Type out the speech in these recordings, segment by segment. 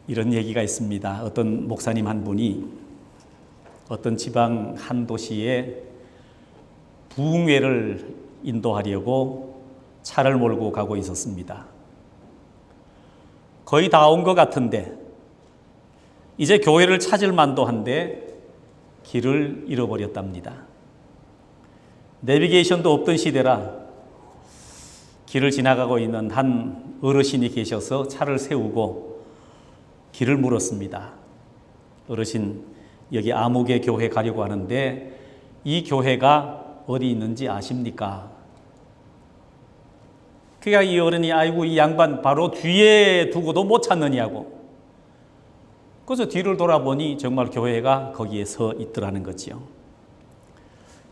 이런 얘기가 있습니다. 어떤 목사님 한 분이 어떤 지방 한 도시에 부흥회를 인도하려고 차를 몰고 가고 있었습니다. 거의 다 온 것 같은데 이제 교회를 찾을 만도 한데 길을 잃어버렸답니다. 내비게이션도 없던 시대라 길을 지나가고 있는 한 어르신이 계셔서 차를 세우고 길을 물었습니다. 어르신, 여기 아무개 교회 가려고 하는데 이 교회가 어디 있는지 아십니까? 그러니까 이 어른이 아이고 이 양반 바로 뒤에 두고도 못 찾느냐고. 그래서 뒤를 돌아보니 정말 교회가 거기에 서 있더라는 거지요.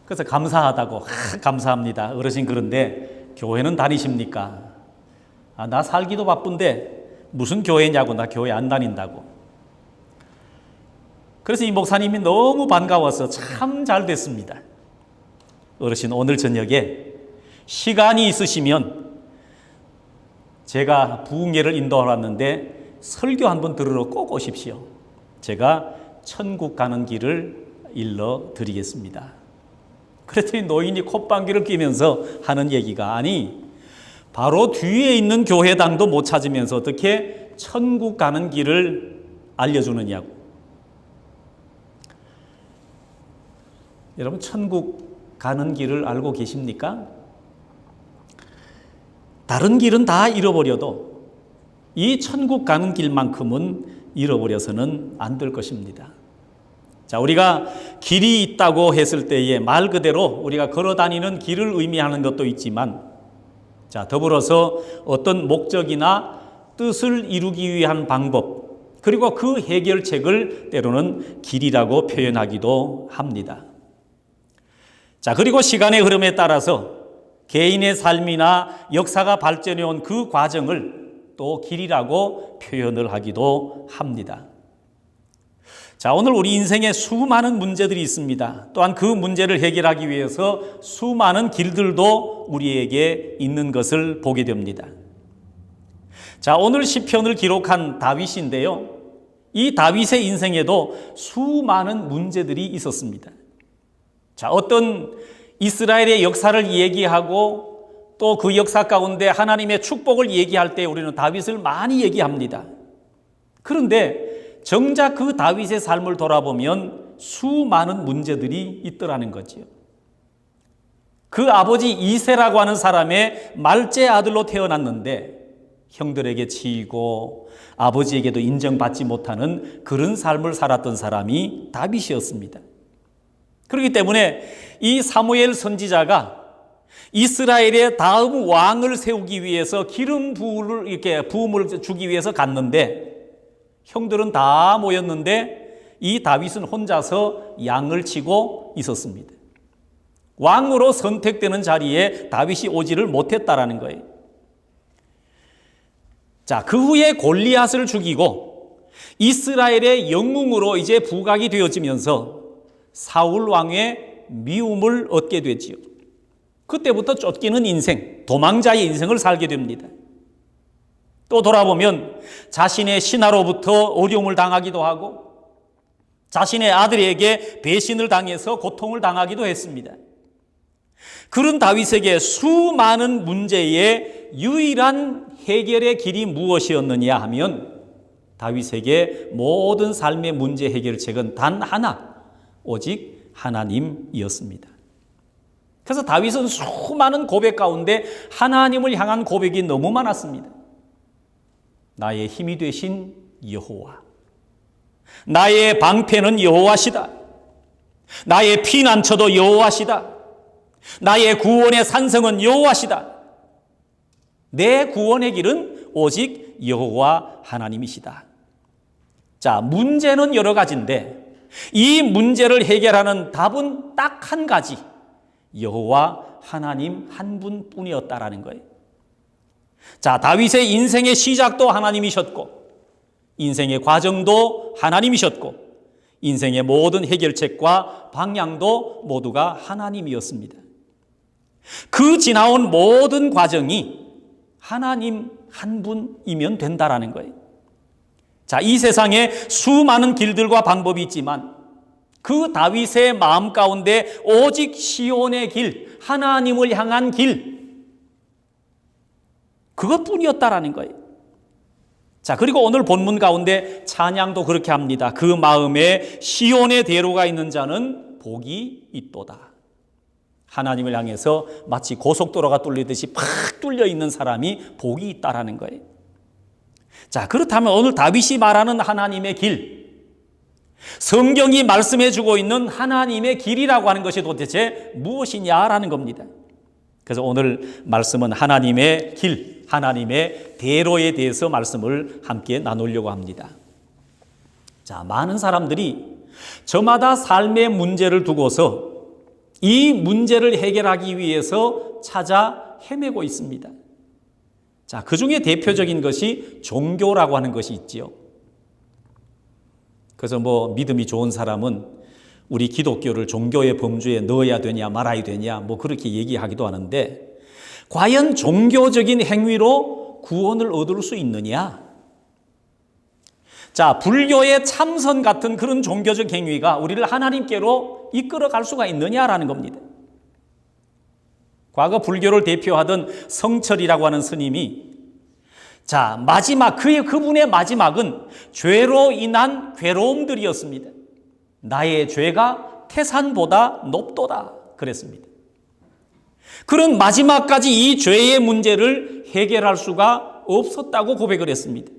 그래서 감사하다고 감사합니다. 어르신 그런데 교회는 다니십니까? 나 살기도 바쁜데 무슨 교회냐고. 나 교회 안 다닌다고. 그래서 이 목사님이 너무 반가워서 참 잘 됐습니다. 어르신 오늘 저녁에 시간이 있으시면 제가 부흥회를 인도하러 왔는데 설교 한번 들으러 꼭 오십시오. 제가 천국 가는 길을 일러 드리겠습니다. 그랬더니 노인이 콧방귀를 뀌면서 하는 얘기가 아니 바로 뒤에 있는 교회당도 못 찾으면서 어떻게 천국 가는 길을 알려주느냐고. 여러분 천국 가는 길을 알고 계십니까? 다른 길은 다 잃어버려도 이 천국 가는 길만큼은 잃어버려서는 안 될 것입니다. 자, 우리가 길이 있다고 했을 때에 말 그대로 우리가 걸어 다니는 길을 의미하는 것도 있지만, 자, 더불어서 어떤 목적이나 뜻을 이루기 위한 방법, 그리고 그 해결책을 때로는 길이라고 표현하기도 합니다. 자, 그리고 시간의 흐름에 따라서 개인의 삶이나 역사가 발전해 온 그 과정을 또 길이라고 표현을 하기도 합니다. 자, 오늘 우리 인생에 수많은 문제들이 있습니다. 또한 그 문제를 해결하기 위해서 수많은 길들도 우리에게 있는 것을 보게 됩니다. 자, 오늘 시편을 기록한 다윗인데요. 이 다윗의 인생에도 수많은 문제들이 있었습니다. 자, 어떤 이스라엘의 역사를 얘기하고 또 그 역사 가운데 하나님의 축복을 얘기할 때 우리는 다윗을 많이 얘기합니다. 그런데 정작 그 다윗의 삶을 돌아보면 수많은 문제들이 있더라는 거죠. 그 아버지 이새라고 하는 사람의 말째 아들로 태어났는데 형들에게 치이고 아버지에게도 인정받지 못하는 그런 삶을 살았던 사람이 다윗이었습니다. 그렇기 때문에 이 사무엘 선지자가 이스라엘의 다음 왕을 세우기 위해서 기름 부음을 주기 위해서 갔는데 형들은 다 모였는데 이 다윗은 혼자서 양을 치고 있었습니다. 왕으로 선택되는 자리에 다윗이 오지를 못했다라는 거예요. 자, 그 후에 골리앗을 죽이고 이스라엘의 영웅으로 이제 부각이 되어지면서 사울 왕의 미움을 얻게 되지요. 그때부터 쫓기는 인생, 도망자의 인생을 살게 됩니다. 또 돌아보면 자신의 신하로부터 어려움을 당하기도 하고 자신의 아들에게 배신을 당해서 고통을 당하기도 했습니다. 그런 다윗에게 수많은 문제의 유일한 해결의 길이 무엇이었느냐 하면 다윗에게 모든 삶의 문제 해결책은 단 하나, 오직 하나님이었습니다. 그래서 다윗은 수많은 고백 가운데 하나님을 향한 고백이 너무 많았습니다. 나의 힘이 되신 여호와, 나의 방패는 여호와시다. 나의 피난처도 여호와시다. 나의 구원의 산성은 여호와시다. 내 구원의 길은 오직 여호와 하나님이시다. 자, 문제는 여러 가지인데 이 문제를 해결하는 답은 딱 한 가지, 여호와 하나님 한 분뿐이었다라는 거예요. 자, 다윗의 인생의 시작도 하나님이셨고 인생의 과정도 하나님이셨고 인생의 모든 해결책과 방향도 모두가 하나님이었습니다. 그 지나온 모든 과정이 하나님 한 분이면 된다라는 거예요. 자, 이 세상에 수많은 길들과 방법이 있지만 그 다윗의 마음 가운데 오직 시온의 길, 하나님을 향한 길, 그것뿐이었다라는 거예요. 자, 그리고 오늘 본문 가운데 찬양도 그렇게 합니다. 그 마음에 시온의 대로가 있는 자는 복이 있도다. 하나님을 향해서 마치 고속도로가 뚫리듯이 팍 뚫려 있는 사람이 복이 있다라는 거예요. 자, 그렇다면 오늘 다윗이 말하는 하나님의 길, 성경이 말씀해 주고 있는 하나님의 길이라고 하는 것이 도대체 무엇이냐라는 겁니다. 그래서 오늘 말씀은 하나님의 길, 하나님의 대로에 대해서 말씀을 함께 나누려고 합니다. 자, 많은 사람들이 저마다 삶의 문제를 두고서 이 문제를 해결하기 위해서 찾아 헤매고 있습니다. 자, 그 중에 대표적인 것이 종교라고 하는 것이 있지요. 그래서 믿음이 좋은 사람은 우리 기독교를 종교의 범주에 넣어야 되냐 말아야 되냐 그렇게 얘기하기도 하는데, 과연 종교적인 행위로 구원을 얻을 수 있느냐? 자, 불교의 참선 같은 그런 종교적 행위가 우리를 하나님께로 이끌어갈 수가 있느냐라는 겁니다. 과거 불교를 대표하던 성철이라고 하는 스님이, 자, 마지막, 그분의 마지막은 죄로 인한 괴로움들이었습니다. 나의 죄가 태산보다 높도다 그랬습니다. 그런 마지막까지 이 죄의 문제를 해결할 수가 없었다고 고백을 했습니다.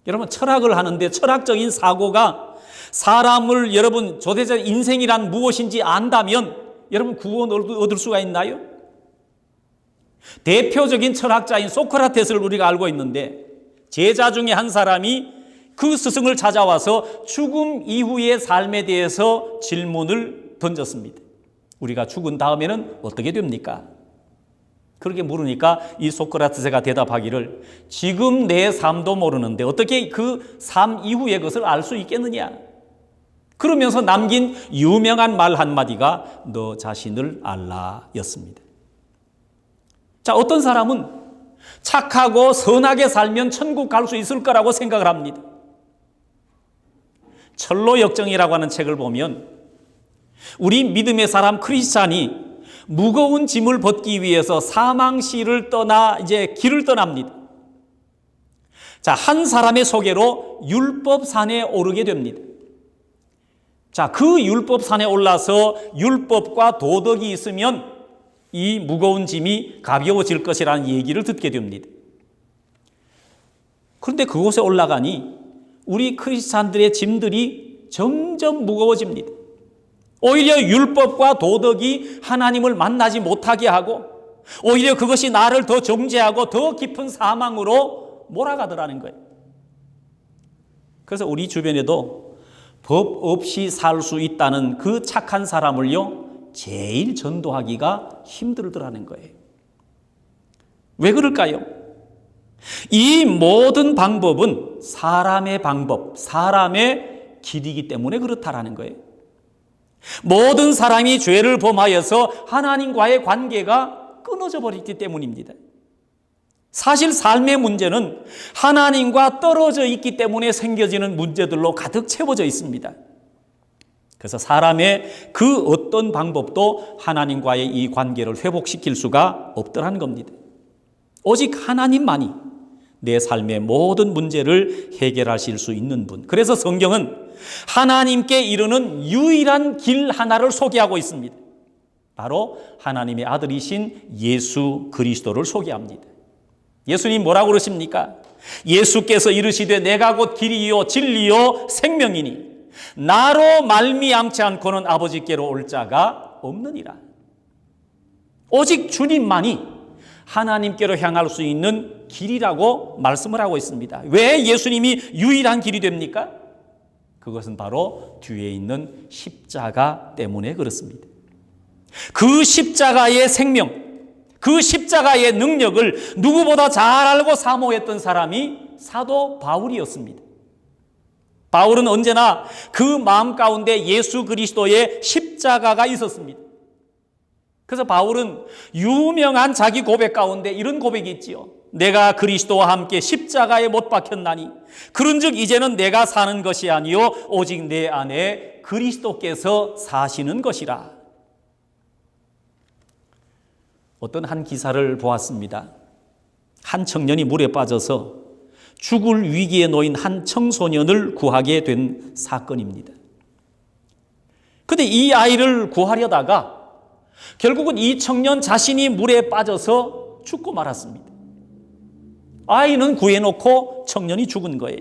여러분, 철학을 하는데 철학적인 사고가 사람을, 여러분, 도대체 인생이란 무엇인지 안다면 여러분 구원을 얻을 수가 있나요? 대표적인 철학자인 소크라테스를 우리가 알고 있는데, 제자 중에 한 사람이 그 스승을 찾아와서 죽음 이후의 삶에 대해서 질문을 던졌습니다. 우리가 죽은 다음에는 어떻게 됩니까? 그렇게 물으니까 이 소크라테스가 대답하기를, 지금 내 삶도 모르는데 어떻게 그 삶 이후의 것을 알 수 있겠느냐? 그러면서 남긴 유명한 말 한마디가 너 자신을 알라 였습니다. 자, 어떤 사람은 착하고 선하게 살면 천국 갈 수 있을 거라고 생각을 합니다. 철로역정이라고 하는 책을 보면 우리 믿음의 사람 크리스찬이 무거운 짐을 벗기 위해서 사망시를 떠나 이제 길을 떠납니다. 자, 한 사람의 소개로 율법산에 오르게 됩니다. 자, 그 율법산에 올라서 율법과 도덕이 있으면 이 무거운 짐이 가벼워질 것이라는 얘기를 듣게 됩니다. 그런데 그곳에 올라가니 우리 크리스찬들의 짐들이 점점 무거워집니다. 오히려 율법과 도덕이 하나님을 만나지 못하게 하고, 오히려 그것이 나를 더 정죄하고 더 깊은 사망으로 몰아가더라는 거예요. 그래서 우리 주변에도 법 없이 살 수 있다는 그 착한 사람을요, 제일 전도하기가 힘들더라는 거예요. 왜 그럴까요? 이 모든 방법은 사람의 방법, 사람의 길이기 때문에 그렇다라는 거예요. 모든 사람이 죄를 범하여서 하나님과의 관계가 끊어져 버렸기 때문입니다. 사실 삶의 문제는 하나님과 떨어져 있기 때문에 생겨지는 문제들로 가득 채워져 있습니다. 그래서 사람의 그 어떤 방법도 하나님과의 이 관계를 회복시킬 수가 없더라는 겁니다. 오직 하나님만이 내 삶의 모든 문제를 해결하실 수 있는 분. 그래서 성경은 하나님께 이르는 유일한 길 하나를 소개하고 있습니다. 바로 하나님의 아들이신 예수 그리스도를 소개합니다. 예수님 뭐라고 그러십니까? 예수께서 이르시되 내가 곧 길이요 진리요 생명이니 나로 말미암지 않고는 아버지께로 올 자가 없느니라. 오직 주님만이 하나님께로 향할 수 있는 길이라고 말씀을 하고 있습니다. 왜 예수님이 유일한 길이 됩니까? 그것은 바로 뒤에 있는 십자가 때문에 그렇습니다. 그 십자가의 생명, 그 십자가의 능력을 누구보다 잘 알고 사모했던 사람이 사도 바울이었습니다. 바울은 언제나 그 마음 가운데 예수 그리스도의 십자가가 있었습니다. 그래서 바울은 유명한 자기 고백 가운데 이런 고백이 있지요. 내가 그리스도와 함께 십자가에 못 박혔나니 그런즉 이제는 내가 사는 것이 아니요 오직 내 안에 그리스도께서 사시는 것이라. 어떤 한 기사를 보았습니다. 한 청년이 물에 빠져서 죽을 위기에 놓인 한 청소년을 구하게 된 사건입니다. 그런데 이 아이를 구하려다가 결국은 이 청년 자신이 물에 빠져서 죽고 말았습니다. 아이는 구해놓고 청년이 죽은 거예요.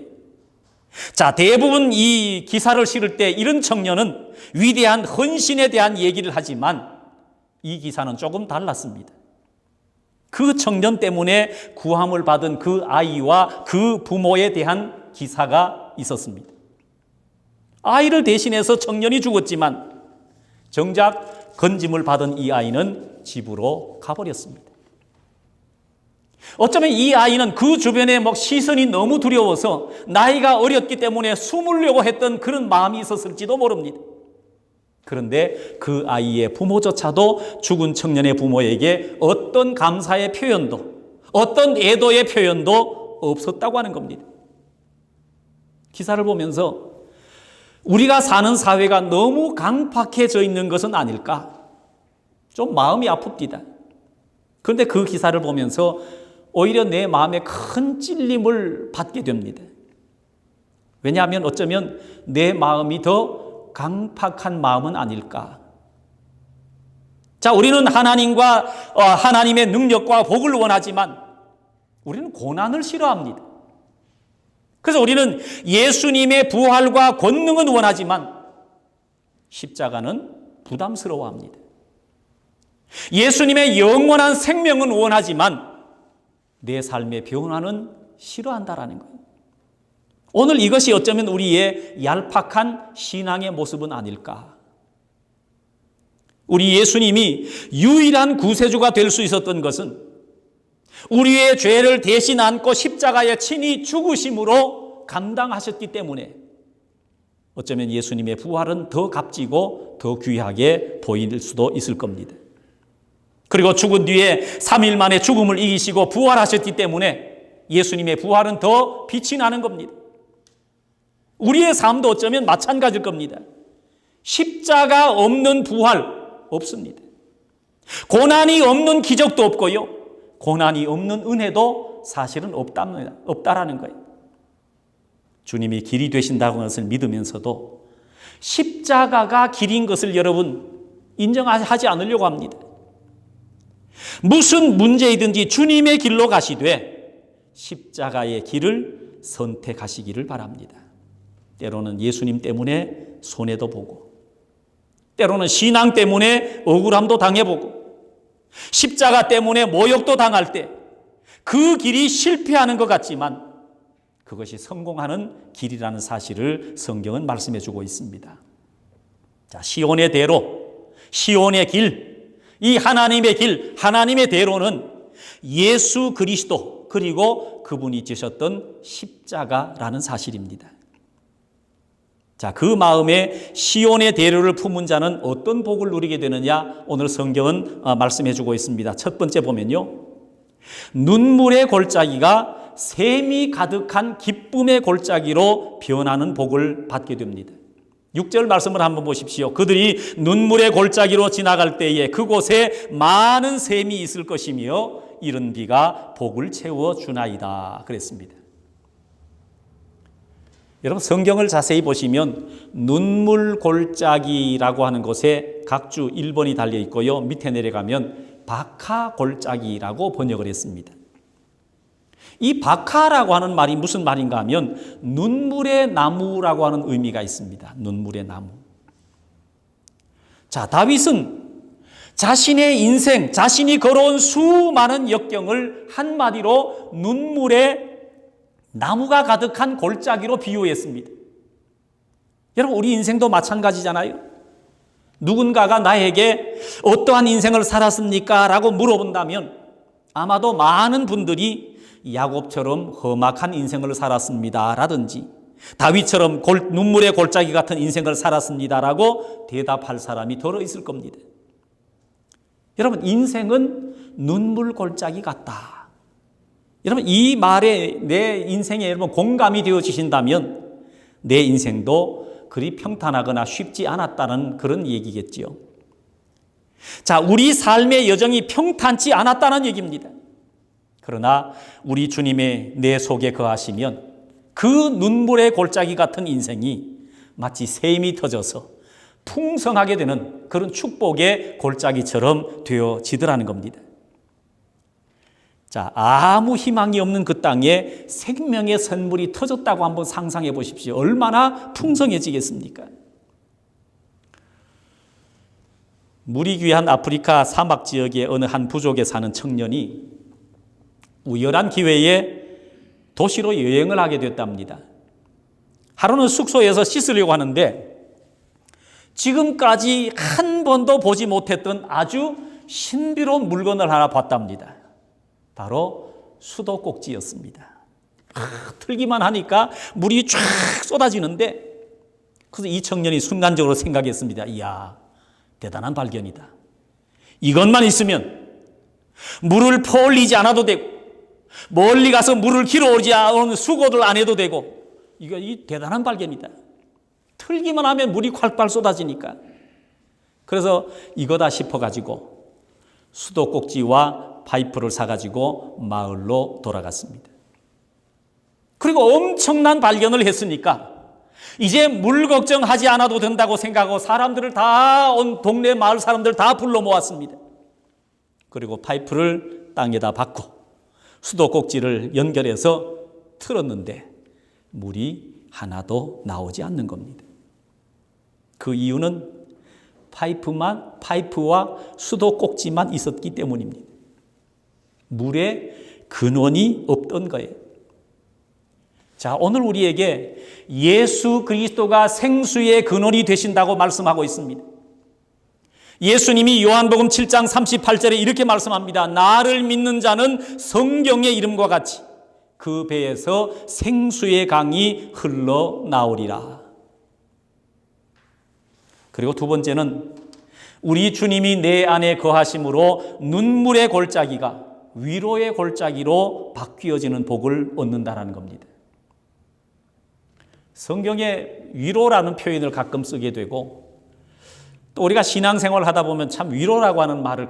자, 대부분 이 기사를 실을 때 이런 청년은 위대한 헌신에 대한 얘기를 하지만 이 기사는 조금 달랐습니다. 그 청년 때문에 구함을 받은 그 아이와 그 부모에 대한 기사가 있었습니다. 아이를 대신해서 청년이 죽었지만 정작 건짐을 받은 이 아이는 집으로 가버렸습니다. 어쩌면 이 아이는 그 주변에 시선이 너무 두려워서 나이가 어렸기 때문에 숨으려고 했던 그런 마음이 있었을지도 모릅니다. 그런데 그 아이의 부모조차도 죽은 청년의 부모에게 어떤 감사의 표현도, 어떤 애도의 표현도 없었다고 하는 겁니다. 기사를 보면서 우리가 사는 사회가 너무 강팍해져 있는 것은 아닐까? 좀 마음이 아픕니다. 그런데 그 기사를 보면서 오히려 내 마음에 큰 찔림을 받게 됩니다. 왜냐하면 어쩌면 내 마음이 더 강팍한 마음은 아닐까. 자, 우리는 하나님의 능력과 복을 원하지만 우리는 고난을 싫어합니다. 그래서 우리는 예수님의 부활과 권능은 원하지만 십자가는 부담스러워합니다. 예수님의 영원한 생명은 원하지만 내 삶의 변화는 싫어한다라는 거예요. 오늘 이것이 어쩌면 우리의 얄팍한 신앙의 모습은 아닐까. 우리 예수님이 유일한 구세주가 될 수 있었던 것은 우리의 죄를 대신 안고 십자가에 친히 죽으심으로 감당하셨기 때문에 어쩌면 예수님의 부활은 더 값지고 더 귀하게 보일 수도 있을 겁니다. 그리고 죽은 뒤에 3일 만에 죽음을 이기시고 부활하셨기 때문에 예수님의 부활은 더 빛이 나는 겁니다. 우리의 삶도 어쩌면 마찬가지일 겁니다. 십자가 없는 부활 없습니다. 고난이 없는 기적도 없고요. 고난이 없는 은혜도 사실은 없다라는 거예요. 주님이 길이 되신다는 것을 믿으면서도 십자가가 길인 것을 여러분 인정하지 않으려고 합니다. 무슨 문제이든지 주님의 길로 가시되 십자가의 길을 선택하시기를 바랍니다. 때로는 예수님 때문에 손해도 보고 때로는 신앙 때문에 억울함도 당해보고 십자가 때문에 모욕도 당할 때 그 길이 실패하는 것 같지만 그것이 성공하는 길이라는 사실을 성경은 말씀해 주고 있습니다. 자, 시온의 대로, 시온의 길, 이 하나님의 길, 하나님의 대로는 예수 그리스도 그리고 그분이 지셨던 십자가라는 사실입니다. 자, 그 마음에 시온의 대로를 품은 자는 어떤 복을 누리게 되느냐? 오늘 성경은 말씀해 주고 있습니다. 첫 번째 보면요. 눈물의 골짜기가 샘이 가득한 기쁨의 골짜기로 변하는 복을 받게 됩니다. 6절 말씀을 한번 보십시오. 그들이 눈물의 골짜기로 지나갈 때에 그곳에 많은 샘이 있을 것이며 이른 비가 복을 채워 주나이다 그랬습니다. 여러분 성경을 자세히 보시면 눈물 골짜기라고 하는 곳에 각주 1번이 달려 있고요. 밑에 내려가면 박하 골짜기라고 번역을 했습니다. 이 박하라고 하는 말이 무슨 말인가 하면 눈물의 나무라고 하는 의미가 있습니다. 눈물의 나무. 자, 다윗은 자신의 인생, 자신이 걸어온 수많은 역경을 한마디로 눈물의 나무가 가득한 골짜기로 비유했습니다. 여러분 우리 인생도 마찬가지잖아요. 누군가가 나에게 어떠한 인생을 살았습니까? 라고 물어본다면 아마도 많은 분들이 야곱처럼 험악한 인생을 살았습니다 라든지 다윗처럼 눈물의 골짜기 같은 인생을 살았습니다 라고 대답할 사람이 덜어 있을 겁니다. 여러분 인생은 눈물 골짜기 같다. 여러분, 이 말에 내 인생에 여러분 공감이 되어지신다면 내 인생도 그리 평탄하거나 쉽지 않았다는 그런 얘기겠지요. 자, 우리 삶의 여정이 평탄치 않았다는 얘기입니다. 그러나 우리 주님의 내 속에 거하시면 그 눈물의 골짜기 같은 인생이 마치 샘이 터져서 풍성하게 되는 그런 축복의 골짜기처럼 되어지더라는 겁니다. 자, 아무 희망이 없는 그 땅에 생명의 선물이 터졌다고 한번 상상해 보십시오. 얼마나 풍성해지겠습니까? 물이 귀한 아프리카 사막 지역의 어느 한 부족에 사는 청년이 우연한 기회에 도시로 여행을 하게 됐답니다. 하루는 숙소에서 씻으려고 하는데 지금까지 한 번도 보지 못했던 아주 신비로운 물건을 하나 봤답니다. 바로 수도꼭지였습니다. 틀기만 하니까 물이 쫙 쏟아지는데, 그래서 이 청년이 순간적으로 생각했습니다. 이야, 대단한 발견이다. 이것만 있으면 물을 퍼올리지 않아도 되고 멀리 가서 물을 길어오지 않은 수고를 안 해도 되고, 이거 이 대단한 발견이다. 틀기만 하면 물이 콸콸 쏟아지니까. 그래서 이거다 싶어가지고 수도꼭지와 파이프를 사가지고 마을로 돌아갔습니다. 그리고 엄청난 발견을 했으니까 이제 물 걱정하지 않아도 된다고 생각하고 사람들을 다, 온 동네 마을 사람들 다 불러 모았습니다. 그리고 파이프를 땅에다 박고 수도꼭지를 연결해서 틀었는데 물이 하나도 나오지 않는 겁니다. 그 이유는 파이프와 수도꼭지만 있었기 때문입니다. 물의 근원이 없던 거예요. 자, 오늘 우리에게 예수 그리스도가 생수의 근원이 되신다고 말씀하고 있습니다. 예수님이 요한복음 7장 38절에 이렇게 말씀합니다. 나를 믿는 자는 성경의 이름과 같이 그 배에서 생수의 강이 흘러나오리라. 그리고 두 번째는 우리 주님이 내 안에 거하심으로 눈물의 골짜기가 위로의 골짜기로 바뀌어지는 복을 얻는다는 겁니다. 성경에 위로라는 표현을 가끔 쓰게 되고, 또 우리가 신앙생활을 하다 보면 참 위로라고 하는 말을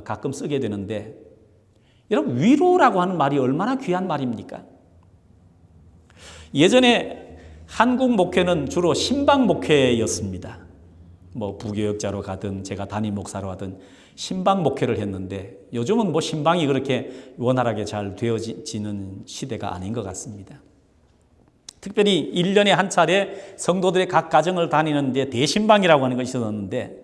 가끔 쓰게 되는데, 여러분, 위로라고 하는 말이 얼마나 귀한 말입니까? 예전에 한국 목회는 주로 신방 목회였습니다. 뭐 부교역자로 가든 제가 담임 목사로 하든 신방 목회를 했는데, 요즘은 뭐 신방이 그렇게 원활하게 잘 되어지는 시대가 아닌 것 같습니다. 특별히 1년에 한 차례 성도들의 각 가정을 다니는데 대신방이라고 하는 것이 있었는데,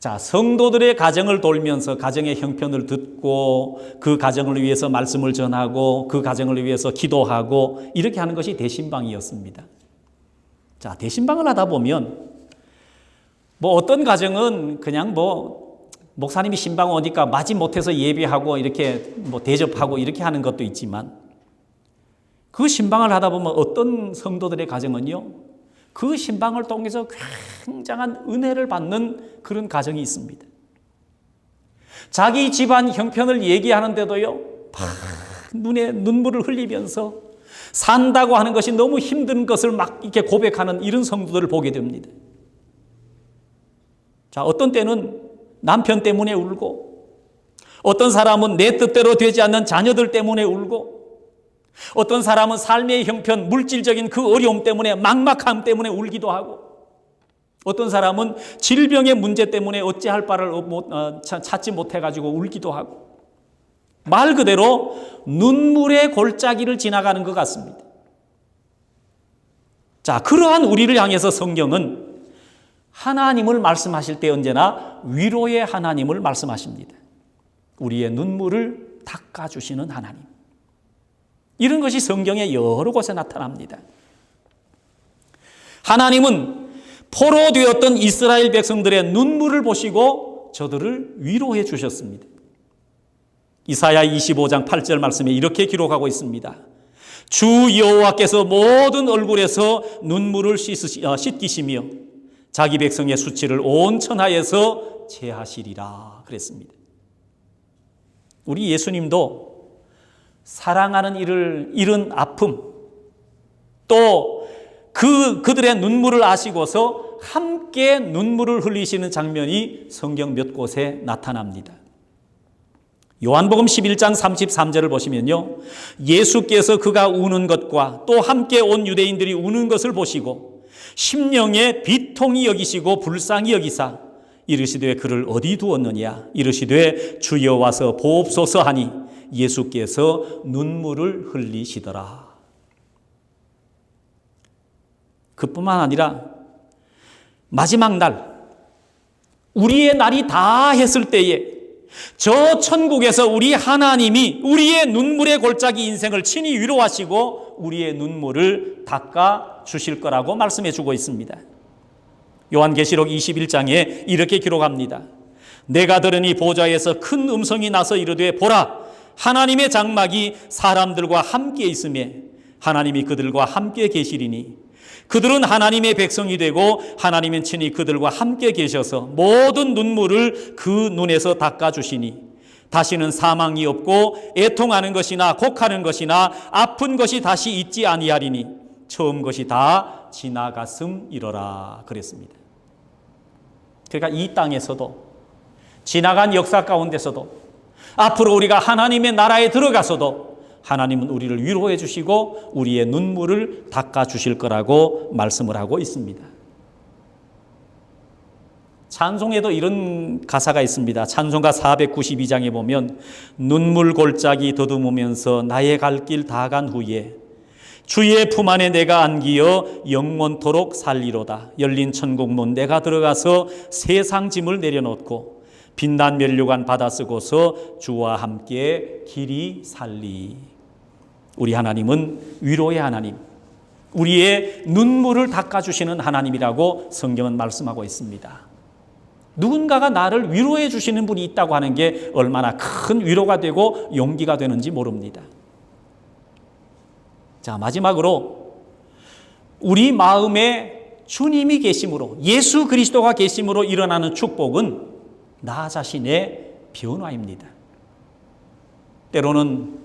자, 성도들의 가정을 돌면서 가정의 형편을 듣고 그 가정을 위해서 말씀을 전하고 그 가정을 위해서 기도하고 이렇게 하는 것이 대신방이었습니다. 자, 대신방을 하다 보면 뭐 어떤 가정은 그냥 뭐 목사님이 신방 오니까 마지 못해서 예배하고 이렇게 뭐 대접하고 이렇게 하는 것도 있지만, 그 신방을 하다 보면 어떤 성도들의 가정은요, 그 신방을 통해서 굉장한 은혜를 받는 그런 가정이 있습니다. 자기 집안 형편을 얘기하는데도요, 눈에 눈물을 흘리면서 산다고 하는 것이 너무 힘든 것을 막 이렇게 고백하는 이런 성도들을 보게 됩니다. 자, 어떤 때는 남편 때문에 울고, 어떤 사람은 내 뜻대로 되지 않는 자녀들 때문에 울고, 어떤 사람은 삶의 형편, 물질적인 그 어려움 때문에, 막막함 때문에 울기도 하고, 어떤 사람은 질병의 문제 때문에 어찌할 바를 찾지 못해가지고 울기도 하고, 말 그대로 눈물의 골짜기를 지나가는 것 같습니다. 자, 그러한 우리를 향해서 성경은 하나님을 말씀하실 때 언제나 위로의 하나님을 말씀하십니다. 우리의 눈물을 닦아주시는 하나님. 이런 것이 성경의 여러 곳에 나타납니다. 하나님은 포로되었던 이스라엘 백성들의 눈물을 보시고 저들을 위로해 주셨습니다. 이사야 25장 8절 말씀에 이렇게 기록하고 있습니다. 주 여호와께서 모든 얼굴에서 눈물을 씻기시며 자기 백성의 수치를 온 천하에서 제하시리라 그랬습니다. 우리 예수님도 사랑하는 이를 잃은 아픔, 또 그들의 눈물을 아시고서 함께 눈물을 흘리시는 장면이 성경 몇 곳에 나타납니다. 요한복음 11장 33절을 보시면요, 예수께서 그가 우는 것과 또 함께 온 유대인들이 우는 것을 보시고 심령에 비통히 여기시고 불쌍히 여기사 이르시되 그를 어디 두었느냐, 이르시되 주여 와서 보옵소서 하니 예수께서 눈물을 흘리시더라. 그뿐만 아니라 마지막 날, 우리의 날이 다 했을 때에 저 천국에서 우리 하나님이 우리의 눈물의 골짜기 인생을 친히 위로하시고 우리의 눈물을 닦아 주실 거라고 말씀해 주고 있습니다. 요한계시록 21장에 이렇게 기록합니다. 내가 들으니 보좌에서 큰 음성이 나서 이르되 보라, 하나님의 장막이 사람들과 함께 있으며 하나님이 그들과 함께 계시리니 그들은 하나님의 백성이 되고 하나님은 친히 그들과 함께 계셔서 모든 눈물을 그 눈에서 닦아주시니 다시는 사망이 없고 애통하는 것이나 곡하는 것이나 아픈 것이 다시 있지 아니하리니 처음 것이 다 지나갔음이로라 그랬습니다. 그러니까 이 땅에서도 지나간 역사 가운데서도 앞으로 우리가 하나님의 나라에 들어가서도 하나님은 우리를 위로해 주시고 우리의 눈물을 닦아 주실 거라고 말씀을 하고 있습니다. 찬송에도 이런 가사가 있습니다. 찬송가 492장에 보면 눈물 골짜기 더듬으면서 나의 갈 길 다 간 후에 주의 품 안에 내가 안기어 영원토록 살리로다. 열린 천국문 내가 들어가서 세상 짐을 내려놓고 빛난 면류관 받아 쓰고서 주와 함께 길이 살리. 우리 하나님은 위로의 하나님, 우리의 눈물을 닦아주시는 하나님이라고 성경은 말씀하고 있습니다. 누군가가 나를 위로해 주시는 분이 있다고 하는 게 얼마나 큰 위로가 되고 용기가 되는지 모릅니다. 자, 마지막으로 우리 마음에 주님이 계심으로, 예수 그리스도가 계심으로 일어나는 축복은 나 자신의 변화입니다. 때로는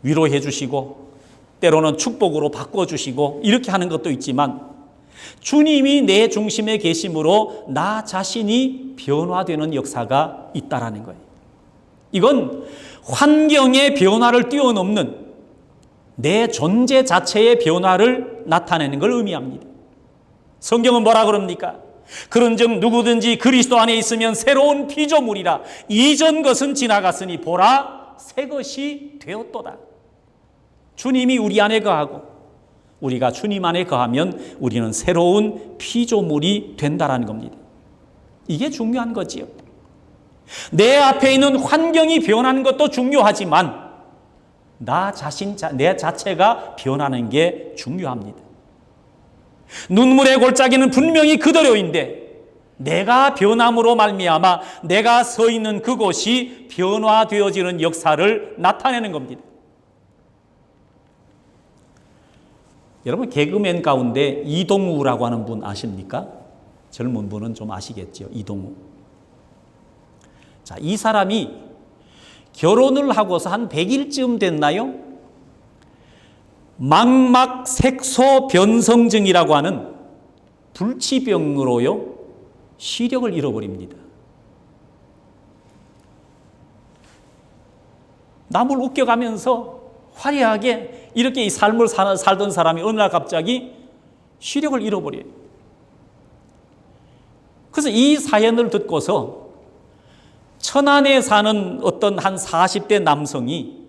위로해 주시고 때로는 축복으로 바꿔주시고 이렇게 하는 것도 있지만 주님이 내 중심에 계심으로 나 자신이 변화되는 역사가 있다라는 거예요. 이건 환경의 변화를 뛰어넘는 내 존재 자체의 변화를 나타내는 걸 의미합니다. 성경은 뭐라 그럽니까? 그런즉 누구든지 그리스도 안에 있으면 새로운 피조물이라 이전 것은 지나갔으니 보라 새 것이 되었도다. 주님이 우리 안에 거하고 우리가 주님 안에 거하면 우리는 새로운 피조물이 된다라는 겁니다. 이게 중요한 거지요. 내 앞에 있는 환경이 변하는 것도 중요하지만 나 자신, 내 자체가 변하는 게 중요합니다. 눈물의 골짜기는 분명히 그대로인데 내가 변함으로 말미암아 내가 서 있는 그곳이 변화되어지는 역사를 나타내는 겁니다. 여러분 개그맨 가운데 이동우라고 하는 분 아십니까? 젊은 분은 좀 아시겠죠. 이동우. 자, 이 사람이 결혼을 하고서 한 100일쯤 됐나요? 망막 색소 변성증이라고 하는 불치병으로요 시력을 잃어버립니다. 남을 웃겨가면서 화려하게 이렇게 이 삶을 살던 사람이 어느 날 갑자기 시력을 잃어버려요. 그래서 이 사연을 듣고서 천안에 사는 어떤 한 40대 남성이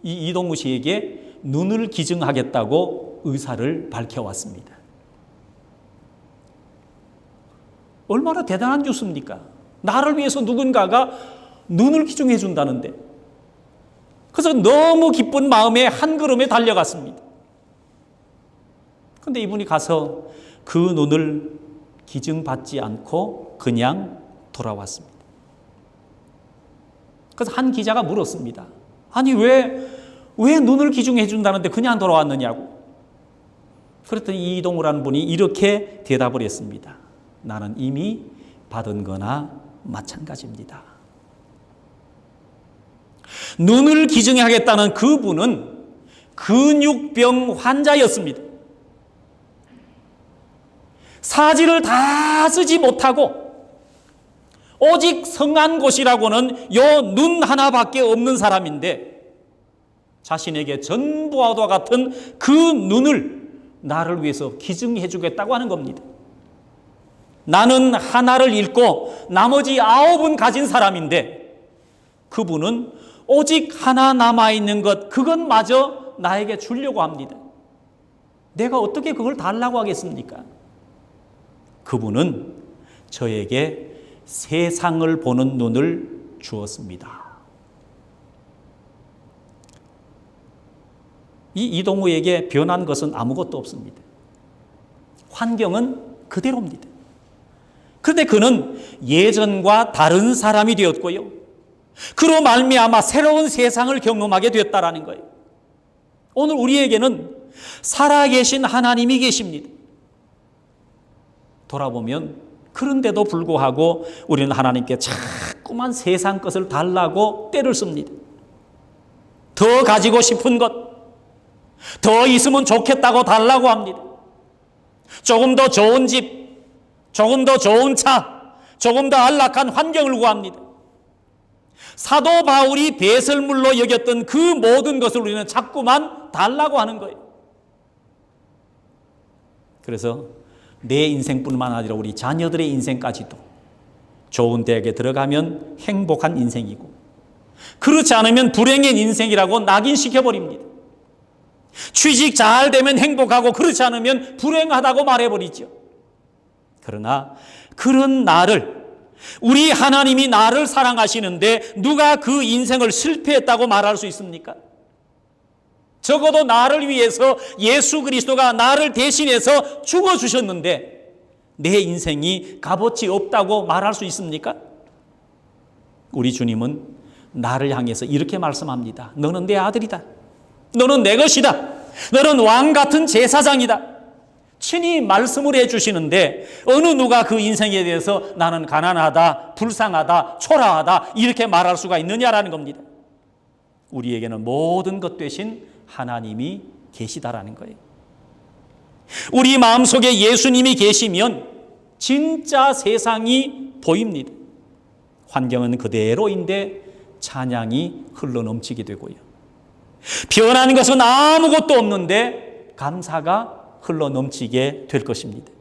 이 이동우 씨에게 눈을 기증하겠다고 의사를 밝혀왔습니다. 얼마나 대단한 뉴스입니까? 나를 위해서 누군가가 눈을 기증해 준다는데. 그래서 너무 기쁜 마음에 한 걸음에 달려갔습니다. 그런데 이분이 가서 그 눈을 기증받지 않고 그냥 돌아왔습니다. 그래서 한 기자가 물었습니다. 아니 왜 눈을 기증해 준다는데 그냥 돌아왔느냐고. 그랬더니 이동우라는 분이 이렇게 대답을 했습니다. 나는 이미 받은 거나 마찬가지입니다. 눈을 기증하겠다는 그분은 근육병 환자였습니다. 사지를 다 쓰지 못하고 오직 성한 곳이라고는 요 눈 하나밖에 없는 사람인데 자신에게 전부와도 같은 그 눈을 나를 위해서 기증해 주겠다고 하는 겁니다. 나는 하나를 잃고 나머지 9은 가진 사람인데 그분은 오직 하나 남아있는 것, 그것마저 나에게 주려고 합니다. 내가 어떻게 그걸 달라고 하겠습니까? 그분은 저에게 세상을 보는 눈을 주었습니다. 이 이동우에게 변한 것은 아무것도 없습니다. 환경은 그대로입니다. 그런데 그는 예전과 다른 사람이 되었고요. 그로 말미암아 새로운 세상을 경험하게 되었다라는 거예요. 오늘 우리에게는 살아계신 하나님이 계십니다. 돌아보면 그런데도 불구하고 우리는 하나님께 자꾸만 세상 것을 달라고 때를 씁니다. 더 가지고 싶은 것, 더 있으면 좋겠다고 달라고 합니다. 조금 더 좋은 집, 조금 더 좋은 차, 조금 더 안락한 환경을 구합니다. 사도 바울이 배설물로 여겼던 그 모든 것을 우리는 자꾸만 달라고 하는 거예요. 그래서 내 인생뿐만 아니라 우리 자녀들의 인생까지도 좋은 대학에 들어가면 행복한 인생이고 그렇지 않으면 불행한 인생이라고 낙인시켜버립니다. 취직 잘 되면 행복하고 그렇지 않으면 불행하다고 말해버리죠. 그러나 그런 나를, 우리 하나님이 나를 사랑하시는데 누가 그 인생을 실패했다고 말할 수 있습니까? 적어도 나를 위해서 예수 그리스도가 나를 대신해서 죽어주셨는데 내 인생이 값어치 없다고 말할 수 있습니까? 우리 주님은 나를 향해서 이렇게 말씀합니다. 너는 내 아들이다. 너는 내 것이다. 너는 왕 같은 제사장이다. 친히 말씀을 해주시는데 어느 누가 그 인생에 대해서 나는 가난하다, 불쌍하다, 초라하다 이렇게 말할 수가 있느냐라는 겁니다. 우리에게는 모든 것 되신 하나님이 계시다라는 거예요. 우리 마음속에 예수님이 계시면 진짜 세상이 보입니다. 환경은 그대로인데 찬양이 흘러넘치게 되고요. 변한 것은 아무것도 없는데 감사가 흘러넘치게 될 것입니다.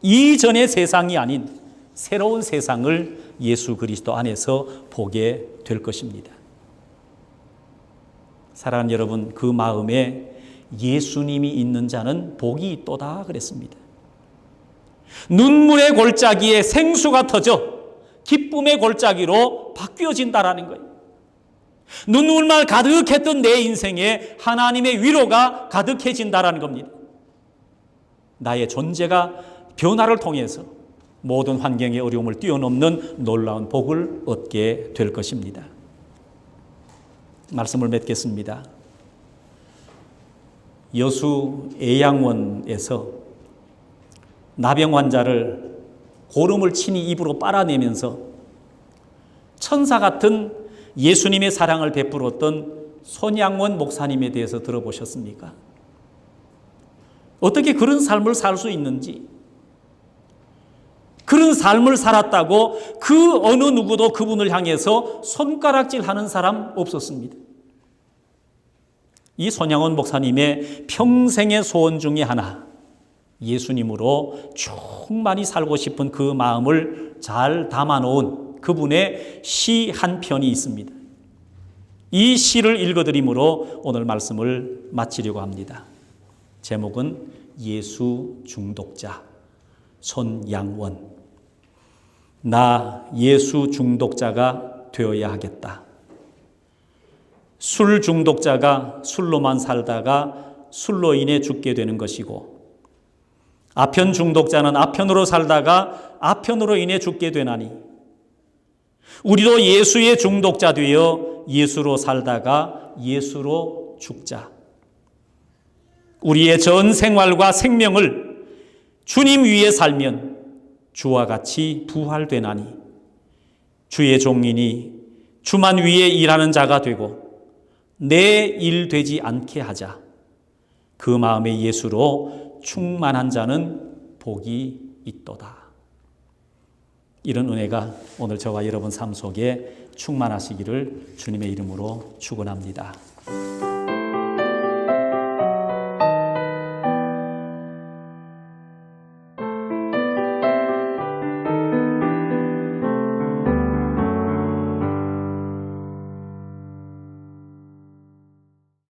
이전의 세상이 아닌 새로운 세상을 예수 그리스도 안에서 보게 될 것입니다. 사랑하는 여러분, 그 마음에 예수님이 있는 자는 복이 있도다 그랬습니다. 눈물의 골짜기에 생수가 터져 기쁨의 골짜기로 바뀌어진다라는 거예요. 눈물만 가득했던 내 인생에 하나님의 위로가 가득해진다라는 겁니다. 나의 존재가 변화를 통해서 모든 환경의 어려움을 뛰어넘는 놀라운 복을 얻게 될 것입니다. 말씀을 맺겠습니다. 여수 애양원에서 나병 환자를 고름을 친히 입으로 빨아내면서 천사 같은 예수님의 사랑을 베풀었던 손양원 목사님에 대해서 들어보셨습니까? 어떻게 그런 삶을 살 수 있는지, 그런 삶을 살았다고 그 어느 누구도 그분을 향해서 손가락질하는 사람 없었습니다. 이 손양원 목사님의 평생의 소원 중에 하나, 예수님으로 충만히 살고 싶은 그 마음을 잘 담아놓은 그분의 시 한 편이 있습니다. 이 시를 읽어드림으로 오늘 말씀을 마치려고 합니다. 제목은 예수 중독자 손양원. 나 예수 중독자가 되어야 하겠다. 술 중독자가 술로만 살다가 술로 인해 죽게 되는 것이고, 아편 중독자는 아편으로 살다가 아편으로 인해 죽게 되나니, 우리도 예수의 중독자 되어 예수로 살다가 예수로 죽자. 우리의 전 생활과 생명을 주님 위에 살면 주와 같이 부활되나니, 주의 종이니 주만 위해 일하는 자가 되고 내 일 되지 않게 하자. 그 마음의 예수로 충만한 자는 복이 있도다. 이런 은혜가 오늘 저와 여러분 삶 속에 충만하시기를 주님의 이름으로 축원합니다.